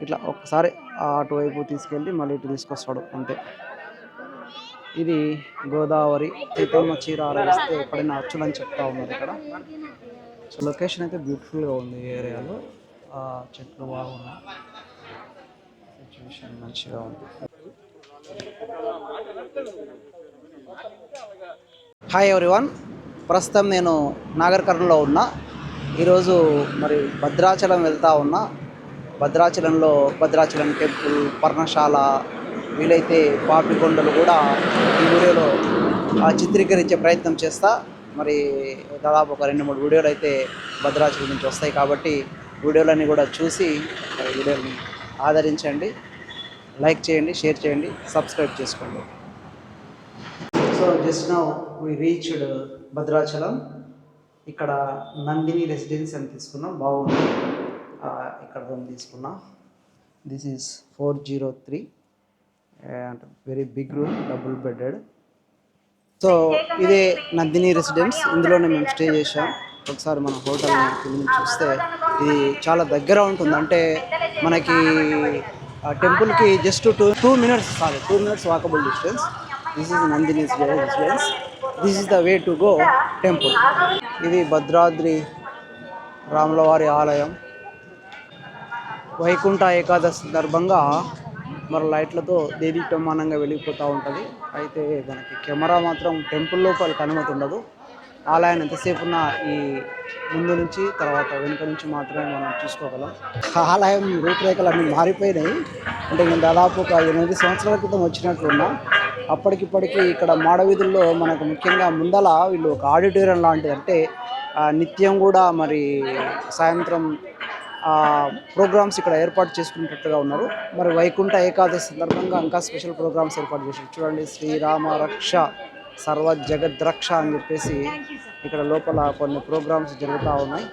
ఇట్లా ఒక్కసారి అటువైపు తీసుకెళ్ళి మళ్ళీ ఇటు తీసుకొస్తాడు అంతే. ఇది గోదావరి సీతమ్మ చీర ఆరగిస్తే ఎప్పుడైనా అచ్చులని చెప్తా ఉన్నారు ఇక్కడ. సో లొకేషన్ అయితే బ్యూటిఫుల్గా ఉంది. ఈ ఏరియాలో చెట్లు బాగున్నాయి, సిచ్యువేషన్ మంచిగా ఉంది. హాయ్ ఎవ్రీవన్, ప్రస్తుతం నేను నాగర్ కర్నూల్లో ఉన్నా. ఈరోజు మరి భద్రాచలం వెళ్తూ ఉన్నా. భద్రాచలంలో భద్రాచలం టెంపుల్, పర్ణశాల, వీలైతే పాపికొండలు కూడా ఈ వీడియోలో చిత్రీకరించే ప్రయత్నం చేస్తా. మరి దాదాపు ఒక 2-3 వీడియోలు అయితే భద్రాచలం నుంచి వస్తాయి కాబట్టి వీడియోలన్నీ కూడా చూసి మరి వీడియోని ఆదరించండి, లైక్ చేయండి, షేర్ చేయండి, సబ్స్క్రైబ్ చేసుకోండి. So just now we reached Bhadrachalam. ఇక్కడ నందిని రెసిడెన్సీ అని తీసుకున్నాం, బాగుంది. ఇక్కడ రూమ్ తీసుకున్నా. This is 403 and very big room, double bedded. So ఇదే నందిని రెసిడెన్స్, ఇందులోనే మేము స్టే చేసాం. ఒకసారి మన హోటల్ చూస్తే ఇది చాలా దగ్గర ఉంటుంది. అంటే మనకి టెంపుల్కి just 2 minutes walkable distance. This is Nandini residence. This is the way to go temple. ఇది భద్రాద్రి రాములవారి ఆలయం. వైకుంఠ ఏకాదశి సందర్భంగా మరి లైట్లతో దేదీప్యమానంగా వెలిగిపోతూ ఉంటుంది. అయితే దానికి కెమెరా మాత్రం టెంపుల్ లోపలికి అనుమతి ఉండదు. ఆలయాన్ని ఎంతసేపు ఉన్న ఈ ముందు నుంచి తర్వాత వెనుక నుంచి మాత్రమే మనం చూసుకోగలం. ఆలయం రూపురేఖలు అన్నీ మారిపోయినాయి. అంటే నేను దాదాపు ఒక 8 సంవత్సరాల క్రితం వచ్చినట్లున్నా. అప్పటికిప్పటికీ ఇక్కడ మాడవీధుల్లో మనకు ముఖ్యంగా ముందల వీళ్ళు ఒక ఆడిటోరియం లాంటిది, అంటే నిత్యం కూడా మరి సాయంత్రం ప్రోగ్రామ్స్ ఇక్కడ ఏర్పాటు చేసుకునేటట్టుగా ఉన్నారు. మరి వైకుంఠ ఏకాదశి సందర్భంగా ఇంకా స్పెషల్ ప్రోగ్రామ్స్ ఏర్పాటు చేశారు. చూడండి, శ్రీరామ రక్ష సర్వ జగద్రక్ష అని చెప్పేసి ఇక్కడ లోపల కొన్ని ప్రోగ్రామ్స్ జరుగుతూ ఉన్నాయి.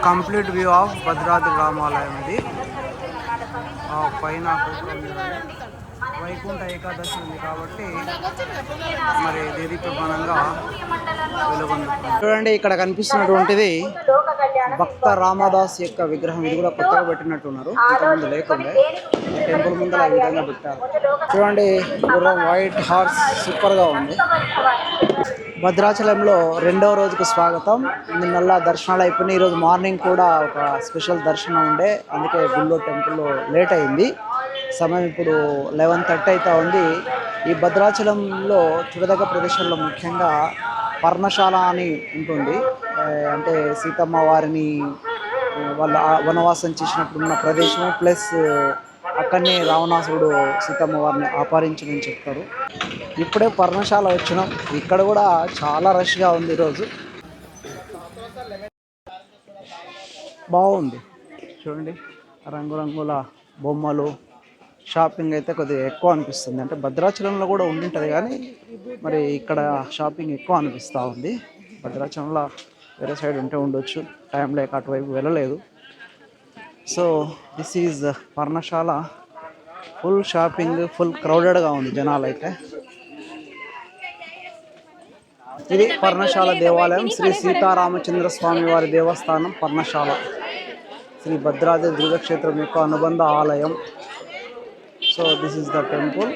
కంప్లీట్ వ్యూ ఆఫ్ భద్రాద్రి రామాలయం. ఇది పైన వైకుంఠ ఏకాదశి ఉంది కాబట్టి మరి దేదీప్యమానంగా వెలుగుంది. చూడండి, ఇక్కడ కనిపిస్తున్నటువంటిది భక్త రామదాస్ యొక్క విగ్రహం. ఇది కూడా కొత్తగా పెట్టినట్టున్నారు, ఇంతకుముందు లేకుండా. టెంపుల్ ముందర ఈ విధంగా పెట్టారు. చూడండి, వైట్ హార్స్ సూపర్గా ఉంది. భద్రాచలంలో 2వ రోజుకు స్వాగతం. నిన్నల్లా దర్శనాలు అయిపోయినాయి. ఈరోజు మార్నింగ్ కూడా ఒక స్పెషల్ దర్శనం ఉండే, అందుకే గుళ్ళో టెంపుల్లో లేట్ అయింది. సమయం ఇప్పుడు 11:30 అవుతా ఉంది. ఈ భద్రాచలంలో చూడదగ్గ ప్రదేశాల్లో ముఖ్యంగా పర్ణశాల అని ఉంటుంది. అంటే సీతమ్మ వారిని వాళ్ళ వనవాసం చేసినప్పుడు ఉన్న ప్రదేశం, ప్లస్ అక్కడనే రావణాసురుడు సీతమ్మ వారిని అపహరించమని చెప్తారు. ఇప్పుడే పర్ణశాల వచ్చినాం. ఇక్కడ కూడా చాలా రష్గా ఉంది ఈరోజు. బాగుంది చూడండి, రంగురంగుల బొమ్మలు, షాపింగ్ అయితే కొద్దిగా ఎక్కువ అనిపిస్తుంది. అంటే భద్రాచలంలో కూడా ఉండింటుంది కానీ మరి ఇక్కడ షాపింగ్ ఎక్కువ అనిపిస్తూ ఉంది. భద్రాచలంలో వేరే సైడ్ ఉంటే ఉండొచ్చు, టైం లేక అటువైపు వెళ్ళలేదు. So this is Parnasala. Full shopping, full క్రౌడెడ్గా ఉంది జనాలు అయితే. ఇది పర్ణశాల దేవాలయం, శ్రీ సీతారామచంద్ర స్వామి వారి దేవస్థానం పర్ణశాల, శ్రీ భద్రాద్రి దుర్గక్షేత్రం యొక్క అనుబంధ ఆలయం. So this is the temple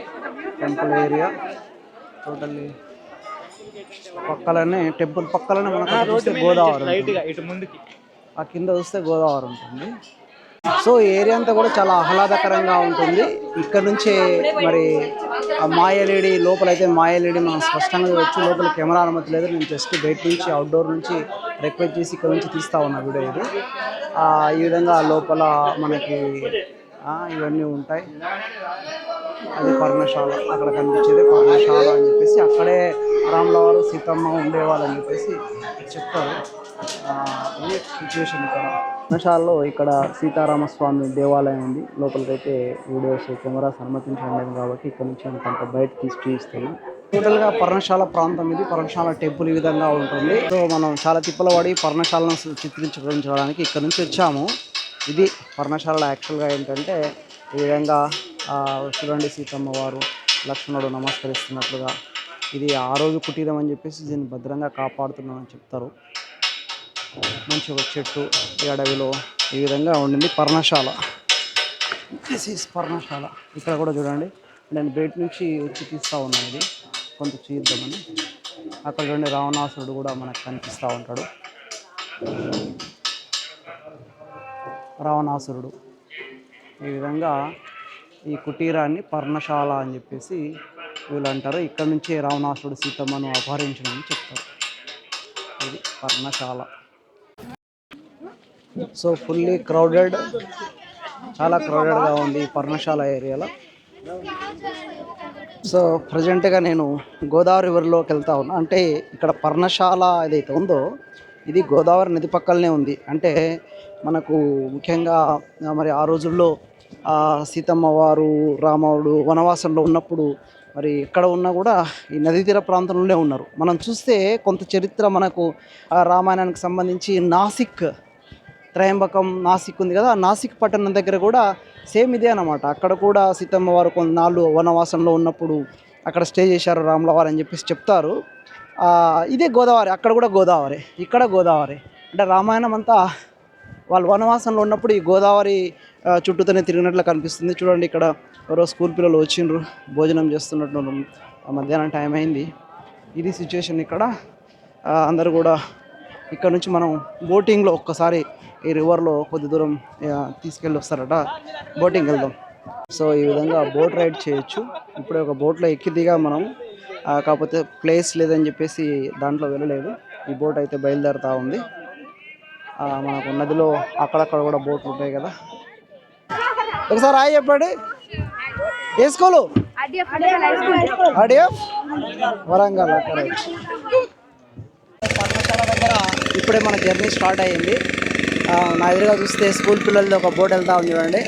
area. Totally పక్కలనే టెంపుల్ పక్కలనే మనకు చూస్తే గోదావరి, ఆ కింద చూస్తే గోదావరి ఉంటుంది. సో ఏరియా అంతా కూడా చాలా ఆహ్లాదకరంగా ఉంటుంది. ఇక్కడ నుంచే మరి మాయలేడి లోపలైతే మాయలేడి మనం స్పష్టంగా చూడవచ్చు. లోపల కెమెరా అనుమతి లేదు. నేను జస్ట్ బయట నుంచి అవుట్డోర్ నుంచి రిక్వెస్ట్ చేసి ఇక్కడ నుంచి తీస్తా ఉన్నా వీడియో ఇది. ఈ విధంగా లోపల మనకి ఇవన్నీ ఉంటాయి. అది పర్ణశాల, అక్కడ కనిపించేది పర్ణశాల అని చెప్పేసి. అక్కడే రాములవారు సీతమ్మ ఉండేవాళ్ళు అని చెప్పేసి చెప్తారు. ఇది సిచ్యువేషన్. ఇక్కడ పర్ణశాలలో ఇక్కడ సీతారామస్వామి దేవాలయం ఉంది. లోపలికైతే వీడియోస్ కెమెరాస్ అనుమతించడం కాబట్టి ఇక్కడ నుంచి అంత బయట తీస్తాను. టోటల్గా పర్ణశాల ప్రాంతం ఇది. పర్ణశాల టెంపుల్ ఈ విధంగా ఉంటుంది. సో మనం చాలా తిప్పలు పడి పర్ణశాలను చిత్రించడానికి ఇక్కడ నుంచి వచ్చాము. ఇది పర్ణశాలలో యాక్చువల్గా ఏంటంటే ఈ విధంగా చూడండి సీతమ్మ వారు లక్ష్మణుడు నమస్కరిస్తున్నట్లుగా. ఇది ఆ రోజు కుటీరం అని చెప్పేసి దీన్ని భద్రంగా కాపాడుతున్నామని చెప్తారు. మంచి ఒక చెట్టు ఈ అడవిలో ఈ విధంగా ఉండింది పర్ణశాల. దిస్ ఈస్ పర్ణశాల. ఇక్కడ కూడా చూడండి, నేను బయట నుంచి వచ్చి తీస్తూ ఉన్నాను ఇది కొంత చూద్దామని. అక్కడ చూడండి రావణాసురుడు కూడా మనకు కనిపిస్తూ ఉంటాడు. రావణాసురుడు ఈ విధంగా ఈ కుటీరాన్ని పర్ణశాల అని చెప్పేసి వీళ్ళు అంటారు. ఇక్కడ నుంచే రావణాసురుడు సీతమ్మను అపహరించడని చెప్తారు. ఇది పర్ణశాల. సో ఫుల్లీ క్రౌడెడ్, చాలా క్రౌడెడ్గా ఉంది ఈ పర్ణశాల ఏరియాలో. సో ప్రజెంట్గా నేను గోదావరి రివర్లోకి వెళ్తా ఉన్నా. అంటే ఇక్కడ పర్ణశాల ఏదైతే ఉందో ఇది గోదావరి నది పక్కలనే ఉంది. అంటే మనకు ముఖ్యంగా మరి ఆ రోజుల్లో సీతమ్మ వారు రాముడు వనవాసంలో ఉన్నప్పుడు మరి ఎక్కడ ఉన్నా కూడా ఈ నదీ తీర ప్రాంతంలోనే ఉన్నారు. మనం చూస్తే కొంత చరిత్ర మనకు రామాయణానికి సంబంధించి నాసిక్, త్రయంబకం నాసిక్ ఉంది కదా, ఆ నాసిక్ పట్టణం దగ్గర కూడా సేమ్ ఇదే అన్నమాట. అక్కడ కూడా సీతమ్మ వారు కొన్నాళ్ళు వనవాసంలో ఉన్నప్పుడు అక్కడ స్టే చేశారు రాముల వారు అని చెప్పేసి చెప్తారు. ఇదే గోదావరి, అక్కడ కూడా గోదావరి, ఇక్కడ గోదావరి. అంటే రామాయణం అంతా వాళ్ళు వనవాసంలో ఉన్నప్పుడు ఈ గోదావరి చుట్టూతోనే తిరిగినట్లు కనిపిస్తుంది. చూడండి ఇక్కడ ఎవరో స్కూల్ పిల్లలు వచ్చిండ్రు, భోజనం చేస్తున్నట్టు, మధ్యాహ్నం టైం అయింది. ఇది సిచ్యువేషన్ ఇక్కడ. అందరూ కూడా ఇక్కడ నుంచి మనం బోటింగ్లో ఒక్కసారి ఈ రివర్లో కొద్ది దూరం తీసుకెళ్ళి వస్తారట, బోటింగ్ వెళ్దాం. సో ఈ విధంగా బోట్ రైడ్ చేయొచ్చు. ఇప్పుడే ఒక బోట్లో ఎక్కి దిగా మనం, కాకపోతే ప్లేస్ లేదని చెప్పేసి దాంట్లో వెళ్ళలేదు. ఈ బోట్ అయితే బయలుదేరుతూ ఉంది. మనకు నదిలో అక్కడక్కడ కూడా బోట్లు ఉంటాయి కదా. ఒకసారి హాయ్ చెప్పండి. ఏ స్కూలు? ఆర్డిఎఫ్ వరంగల్. పర్ణశాల దగ్గర ఇప్పుడే మన జర్నీ స్టార్ట్ అయ్యింది. నా ఎదురుగా చూస్తే స్కూల్ పిల్లలది ఒక బోట్ వెళ్తా ఉంది చూడండి.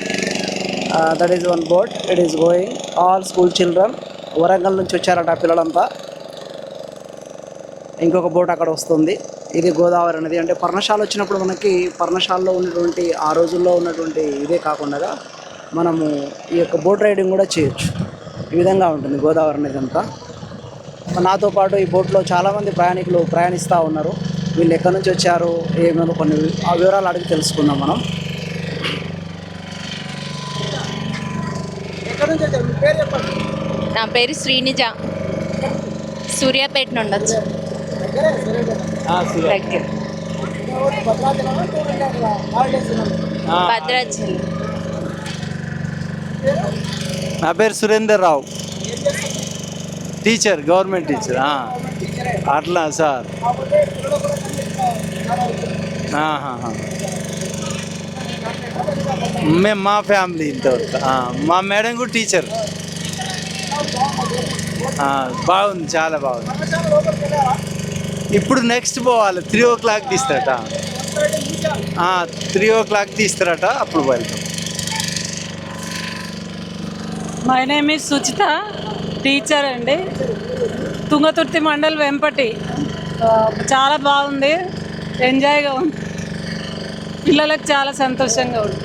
That is one boat, it is going all school children. Warangal నుంచి వచ్చారట పిల్లలంతా. ఇంకొక బోట్ అక్కడ వస్తుంది. ఇది గోదావరి నది. అంటే పర్ణశాల వచ్చినప్పుడు మనకి పర్ణశాలలో ఉన్నటువంటి ఆ రోజుల్లో ఉన్నటువంటి ఇదే కాకుండా మనము ఈ యొక్క బోట్ రైడింగ్ కూడా చేయొచ్చు. ఈ విధంగా ఉంటుంది గోదావరి నది అంతా. నాతో పాటు ఈ బోట్లో చాలామంది ప్రయాణికులు ప్రయాణిస్తూ ఉన్నారు. వీళ్ళు ఎక్కడి నుంచి వచ్చారు ఏమో కొన్ని ఆ వివరాలు అడిగి తెలుసుకుందాం మనం. ఎక్కడి నుంచి వచ్చారు? మీ పేరు చెప్పండి. నా పేరు శ్రీనిజ, సూర్యాపేట నుండి వచ్చి. భద్రాచలం. నా పేరు సురేందర్ రావు, టీచర్, గవర్నమెంట్ టీచర్. అట్లా సార్. మేము మా ఫ్యామిలీ ఇంతవరకు. మా మేడం కూడా టీచర్. బాగుంది, చాలా బాగుంది. ఇప్పుడు నెక్స్ట్ పోవాలి, 3 o'clock తీస్తారట. 3 o'clock తీస్తారట, అప్పుడు వెళ్తాం. My name is Suchitha, teacher అండి, తుంగతుర్తి మండల్ వెంపటి. చాలా బాగుంది, ఎంజాయ్గా ఉంది, పిల్లలకు చాలా సంతోషంగా ఉంది.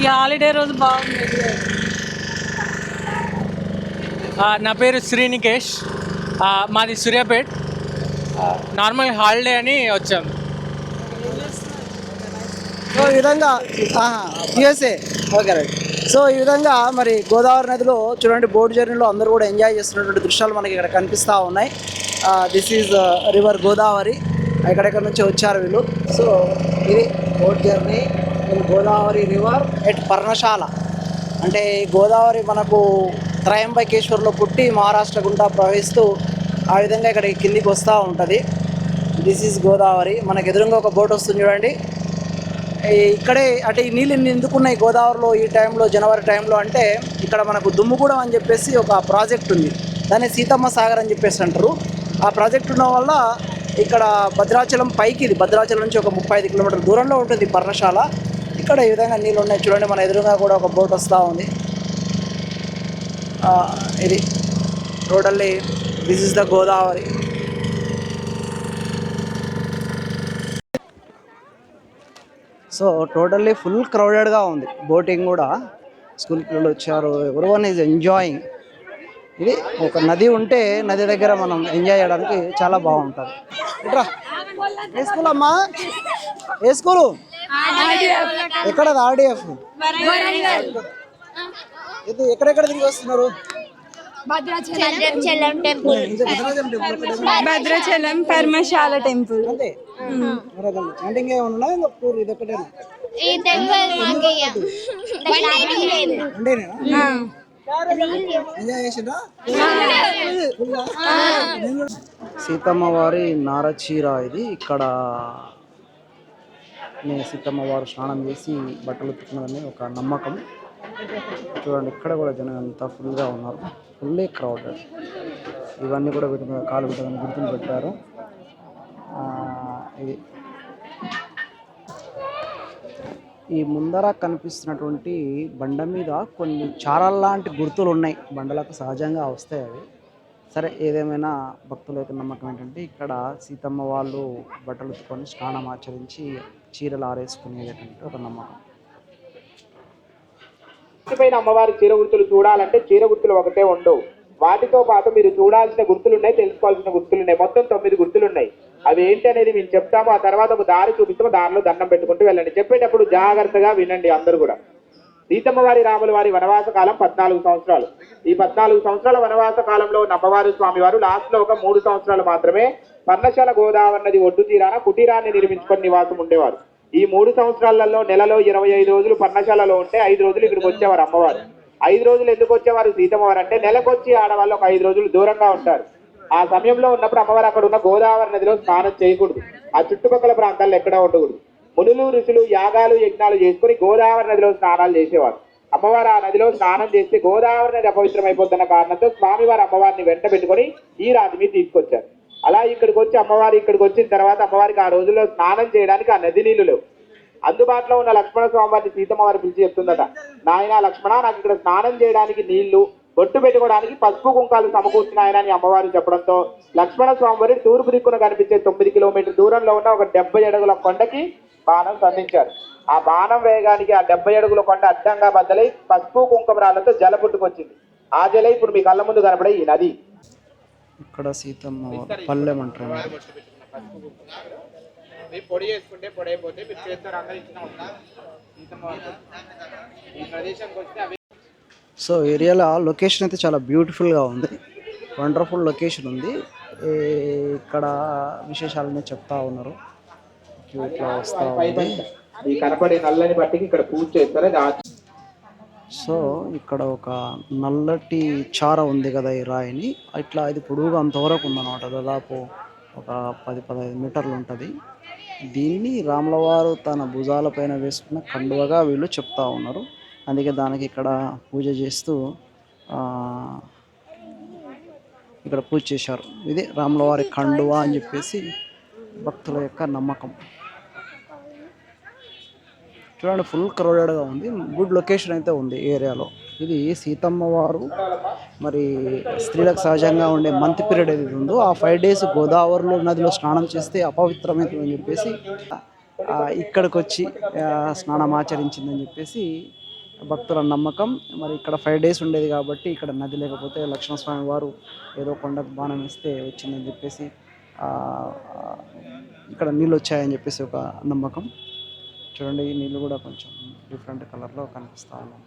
ఈ హాలిడే రోజు బాగుంది. నా పేరు శ్రీనికేష్, మాది సూర్యాపేట్. నార్మల్ హాలిడే అని వచ్చాం. సో ఈ విధంగా యూఎస్ఏ ఓకే రైట్. సో ఈ విధంగా మరి గోదావరి నదిలో చూడండి బోట్ జర్నీలో అందరూ కూడా ఎంజాయ్ చేస్తున్నటువంటి దృశ్యాలు మనకి ఇక్కడ కనిపిస్తూ ఉన్నాయి. This is river Godavari. ఎక్కడెక్కడ నుంచి వచ్చారు వీళ్ళు. సో ఇది boat journey in Godavari river at Parnasala. అంటే ఈ గోదావరి మనకు త్రయంబకేశ్వర్లో పుట్టి మహారాష్ట్ర గుండా ప్రవహిస్తూ ఆ విధంగా ఇక్కడ కిందికి వస్తూ ఉంటుంది. This is Godavari. మనకు ఎదురుగా ఒక బోట్ వస్తుంది చూడండి. ఇక్కడే అంటే ఈ నీళ్ళు ఎందుకున్నాయి గోదావరిలో ఈ టైంలో, జనవరి టైంలో అంటే ఇక్కడ మనకు దుమ్ముగూడెం అని చెప్పేసి ఒక ప్రాజెక్ట్ ఉంది. దాన్ని సీతమ్మ సాగర్ అని చెప్పేసి అంటారు. ఆ ప్రాజెక్ట్ ఉండడం వల్ల ఇక్కడ భద్రాచలం పైకి, ఇది భద్రాచలం నుంచి ఒక 35 కిలోమీటర్ల దూరంలో ఉంటుంది పర్ణశాల. ఇక్కడ ఈ విధంగా నీళ్ళు ఉన్నాయి చూడండి. మన ఎదురుగా కూడా ఒక బోట్ వస్తూ ఉంది. ఇది totally this is the Godavari. So so totally full క్రౌడెడ్గా ఉంది. బోటింగ్ కూడా స్కూల్ పిల్లలు వచ్చారు. Everyone is enjoying. ఇది ఒక నది ఉంటే నది దగ్గర మనం ఎంజాయ్ చేయడానికి చాలా బాగుంటుంది. ఇట్రా, ఏ స్కూల్ అమ్మా? ఏ స్కూలు? ఎక్కడ? ఆర్డిఎఫ్. ఇది ఎక్కడెక్కడ తిరిగి వస్తున్నారు? Bhadrachalam temple, Bhadrachalam Parnasala temple. అంతే. అంటే ఇంకేమన్నా ఇది ఒకటేనా? ఈ టెంపుల్ సీతమ్మ వారి నారచీర ఇది. ఇక్కడ సీతమ్మ వారు స్నానం చేసి బట్టలు ఉతుకున్నదని ఒక నమ్మకం. చూడండి, ఇక్కడ కూడా జనం అంతా ఫుల్గా ఉన్నారు. Fully crowded. ఇవన్నీ కూడా వీటి మీద కాలు పెట్టదని గుర్తులు పెట్టారు. ఇది ఈ ముందర కనిపిస్తున్నటువంటి బండ మీద కొన్ని చారల్లాంటి గుర్తులు ఉన్నాయి. బండలకు సహజంగా వస్తాయి అవి. సరే, ఏదేమైనా భక్తుల యొక్క నమ్మకం ఏంటంటే ఇక్కడ సీతమ్మ వాళ్ళు బట్టలు ఉతుకొని స్నానం ఆచరించి చీరలు ఆరేసుకునేటటువంటి ఒక నమ్మకం. పైన అమ్మవారి చీర గుర్తులు చూడాలంటే చీర గుర్తులు ఒకటే ఉండవు. వాటితో పాటు మీరు చూడాల్సిన గుర్తులు ఉన్నాయి, తెలుసుకోవాల్సిన గుర్తులు ఉన్నాయి. మొత్తం 9 గుర్తులు ఉన్నాయి. అవి ఏంటి అనేది మేము చెప్తాము. ఆ తర్వాత ఒక దారి చూపిస్తాము. దారిలో దండం పెట్టుకుంటూ వెళ్ళండి. చెప్పేటప్పుడు జాగ్రత్తగా వినండి అందరూ కూడా. సీతమ్మ వారి రాముల వారి వనవాస కాలం 14 సంవత్సరాలు. ఈ 14 సంవత్సరాల వనవాస కాలంలో ఉన్న అమ్మవారు స్వామి వారు లాస్ట్ లో ఒక 3 సంవత్సరాలు మాత్రమే పర్ణశాల గోదావరి నది ఒడ్డు తీరాన కుటీరాన్ని నిర్మించుకొని నివాసం ఉండేవారు. ఈ 3 సంవత్సరాలలో నెలలో 25 రోజులు పర్ణశాలలో ఉంటే 5 రోజులు ఇక్కడికి వచ్చేవారు అమ్మవారు. 5 రోజులు ఎందుకు వచ్చేవారు సీతమ్మ వారు అంటే నెలకొచ్చి ఆడవాళ్ళు ఒక 5 రోజులు దూరంగా ఉంటారు. ఆ సమయంలో ఉన్నప్పుడు అమ్మవారు అక్కడ ఉన్న గోదావరి నదిలో స్నానం చేయకూడదు. ఆ చుట్టుపక్కల ప్రాంతాల్లో ఎక్కడా ఉండకూడదు. మునులు ఋషులు యాగాలు యజ్ఞాలు చేసుకుని గోదావరి నదిలో స్నానాలు చేసేవారు. అమ్మవారు ఆ నదిలో స్నానం చేస్తే గోదావరి నది అపవిత్రమైపోతున్న కారణంతో స్వామివారు అమ్మవారిని వెంట పెట్టుకొని ఈ రాతి మీద తీసుకొచ్చారు. అలా ఇక్కడికి వచ్చి అమ్మవారు ఇక్కడికి వచ్చిన తర్వాత అమ్మవారికి ఆ రోజుల్లో స్నానం చేయడానికి ఆ నది నీళ్లు లేవు. అందుబాటులో ఉన్న లక్ష్మణ స్వామి వారిని సీతమ్మ వారి పిలిచి చెప్తుందట, నాయన లక్ష్మణ, నాకు ఇక్కడ స్నానం చేయడానికి నీళ్లు, బొట్టు పెట్టుకోవడానికి పసుపు కుంకాలు సమకూర్చున్నాయన అని అమ్మవారు చెప్పడంతో లక్ష్మణ స్వామి వారి తూర్పు దిక్కున కనిపించే 9 కిలోమీటర్ దూరంలో ఉన్న ఒక 70 అడుగుల కొండకి బాణం సంధించారు. ఆ బాణం వేయడానికి ఆ 70 అడుగుల కొండ అడ్డంగా బద్దలై పసుపు కుంకుమ రాళ్లతో జల పుట్టుకొచ్చింది. ఆ జల ఇప్పుడు మీ కళ్ళ ముందు కనపడే ఈ నది. ఇక్కడ సీతమ్మ పల్లెం అంటారు. పొడి చేసుకుంటే పొడి అయిపోతే మీరు చేస్తారు అందరూ ఇచ్చిన ఈ ప్రదేశానికి వస్తే. సో ఏరియాలో లొకేషన్ అయితే చాలా బ్యూటిఫుల్గా ఉంది. వండర్ఫుల్ లొకేషన్ ఉంది. ఇక్కడ విశేషాలన్నీ చెప్తా ఉన్నారు. ఇట్లా వస్తూ ఉంది. ఈ కనపడే నల్లని బట్టికి ఇక్కడ పూజ చేస్తారు. సో ఇక్కడ ఒక నల్లటి చార ఉంది కదా ఈ రాయిని, ఇట్లా ఇది పొడుగుగా అంతవరకు ఉందన్నమాట. దాదాపు ఒక 10-15 మీటర్లు ఉంటుంది. దీన్ని రాములవారు తన భుజాలపైన వేసుకున్న కండువగా వీళ్ళు చెప్తా ఉన్నారు. అందుకే దానికి ఇక్కడ పూజ చేస్తూ ఇక్కడ పూజ చేశారు. ఇది రాములవారి కండువా అని చెప్పేసి భక్తుల యొక్క నమ్మకం. చూడండి, ఫుల్ క్రౌడెడ్గా ఉంది. గుడ్ లొకేషన్ అయితే ఉంది ఏరియాలో. ఇది సీతమ్మ వారు మరి స్త్రీలకు సహజంగా ఉండే మంత్ పీరియడ్ ఏది ఉందో ఆ 5 days గోదావరిలో నదిలో స్నానం చేస్తే అపవిత్రమవుతుందని చెప్పేసి ఇక్కడికి వచ్చి స్నానం ఆచరించిందని చెప్పేసి భక్తుల నమ్మకం. మరి ఇక్కడ 5 days ఉండేది కాబట్టి ఇక్కడ నది లేకపోతే లక్ష్మణస్వామి వారు ఏదో కొండకు బాణం వేస్తే వచ్చిందని చెప్పేసి ఇక్కడ నీళ్ళు వచ్చాయని చెప్పేసి ఒక నమ్మకం. చూడండి, ఈ నీళ్ళు కూడా కొంచెం డిఫరెంట్ కలర్లో కనిపిస్తూ ఉన్నాయి.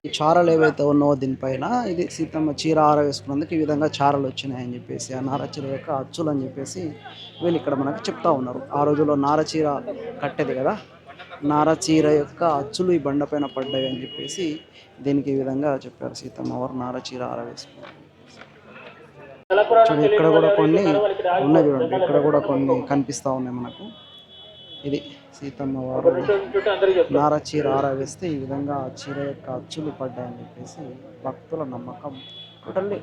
ఈ చారలు ఏవైతే ఉన్నావో దీనిపైన ఇది సీతమ్మ చీర ఆరవేసుకున్నందుకు ఈ విధంగా చారలు వచ్చినాయని చెప్పేసి ఆ నారచీర యొక్క అచ్చులు అని చెప్పేసి వీళ్ళు ఇక్కడ మనకు చెప్తా ఉన్నారు. ఆ రోజుల్లో నారచీర కట్టేది కదా, నారచీర యొక్క అచ్చులు ఈ బండపైన పడ్డాయి అని చెప్పేసి దీనికి ఈ విధంగా చెప్పారు. సీతమ్మ వారు నారచీర ఆరవేసుకున్నారు. చూడండి, ఇక్కడ కూడా కొన్ని ఉన్నాయి. చూడండి, ఇక్కడ కూడా కొన్ని కనిపిస్తూ ఉన్నాయి మనకు. ఇది సీతమ్మ వారు నారచీర ఆరవేస్తే ఈ విధంగా చీర యొక్క అచ్చులు పడ్డాయని చెప్పేసి భక్తుల నమ్మకం. టోటల్లీ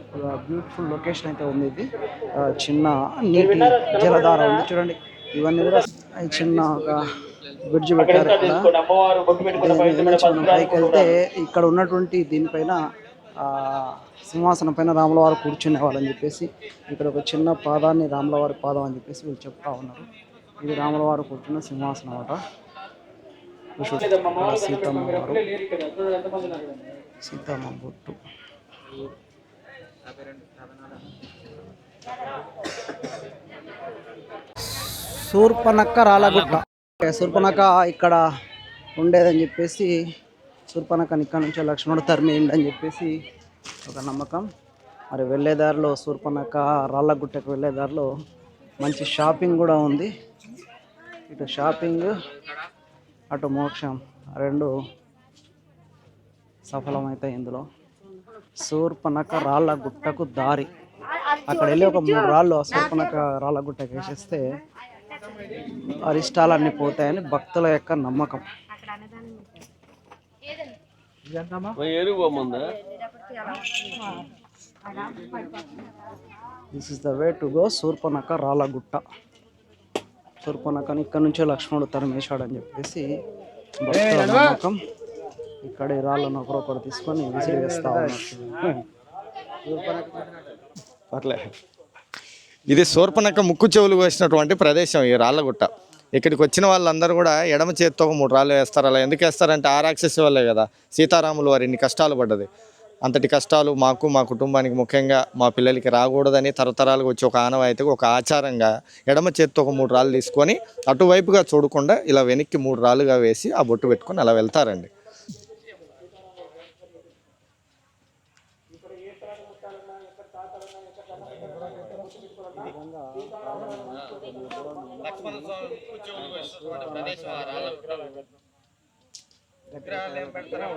బ్యూటిఫుల్ లొకేషన్ అయితే ఉంది. ఇది చిన్న నీటి జలధార ఉంది. చూడండి, ఇవన్నీ కూడా చిన్న ఒక బ్రిడ్జ్ పెట్టారు. ఇక్కడ పైకి వెళ్తే ఇక్కడ ఉన్నటువంటి దీనిపైన సింహాసనం పైన రాములవారు కూర్చునే వాళ్ళని చెప్పేసి ఇక్కడ ఒక చిన్న పాదాన్ని రాములవారి పాదం అని చెప్పేసి వీళ్ళు చెప్తా ఉన్నారు. ఇది రాముల వారు కూర్చున్న సింహాసనం అట. సీతమ్మ వారు, సీతమ్మ బొట్టు. శూర్పణఖ రాళ్ళగుట్ట. శూర్పణఖ ఇక్కడ ఉండేదని చెప్పేసి, శూర్పణఖని ఇక్కడ నుంచి లక్ష్మణుడు తరిమేయండి చెప్పేసి ఒక నమ్మకం. మరి వెళ్ళేదారిలో శూర్పణఖ రాళ్ళగుట్టకు వెళ్ళేదారిలో మంచి షాపింగ్ కూడా ఉంది. ఇటు షాపింగ్, అటు మోక్షం, రెండు సఫలమవుతాయి ఇందులో. శూర్పణఖ రాళ్ళగుట్టకు దారి. అక్కడ వెళ్ళి ఒక 3 రాళ్ళు శూర్పణఖ రాళ్ళగుట్టకు వేసేస్తే అరిష్టాలన్నీ పోతాయని భక్తుల యొక్క నమ్మకం. This is the way to go Shurpanakha రాళ్ళగుట్ట. శూర్పణఖని ఇక్కడ నుంచే లక్ష్మణుడు తరిమేశాడని చెప్పేసి భక్తుల నమ్మకం. ఇక్కడ ఈ రాళ్ళను ఒకరొకరు తీసుకొని విసిరి వేస్తా ఉన్నారు. ఇది శూర్పణఖ ముక్కు చెవులు వేసినటువంటి ప్రదేశం ఈ రాళ్ళగుట్ట. ఇక్కడికి వచ్చిన వాళ్ళందరూ కూడా ఎడమ చేతితో ఒక 3 రాళ్ళు వేస్తారు. అలా ఎందుకు వేస్తారంటే ఆ రాక్షసి వల్లే కదా సీతారాములు వారు ఇన్ని కష్టాలు పడ్డది. అంతటి కష్టాలు మాకు, మా కుటుంబానికి, ముఖ్యంగా మా పిల్లలకి రాకూడదని తరతరాలుగా వచ్చి ఒక ఆనవాయితీగా, ఒక ఆచారంగా ఎడమ చేతితో ఒక 3 రాళ్ళు తీసుకొని అటువైపుగా చూడకుండా ఇలా వెనక్కి 3 రాళ్ళుగా వేసి ఆ బొట్టు పెట్టుకొని అలా వెళ్తారండి. విగ్రహాలు ఏం పెడతారా,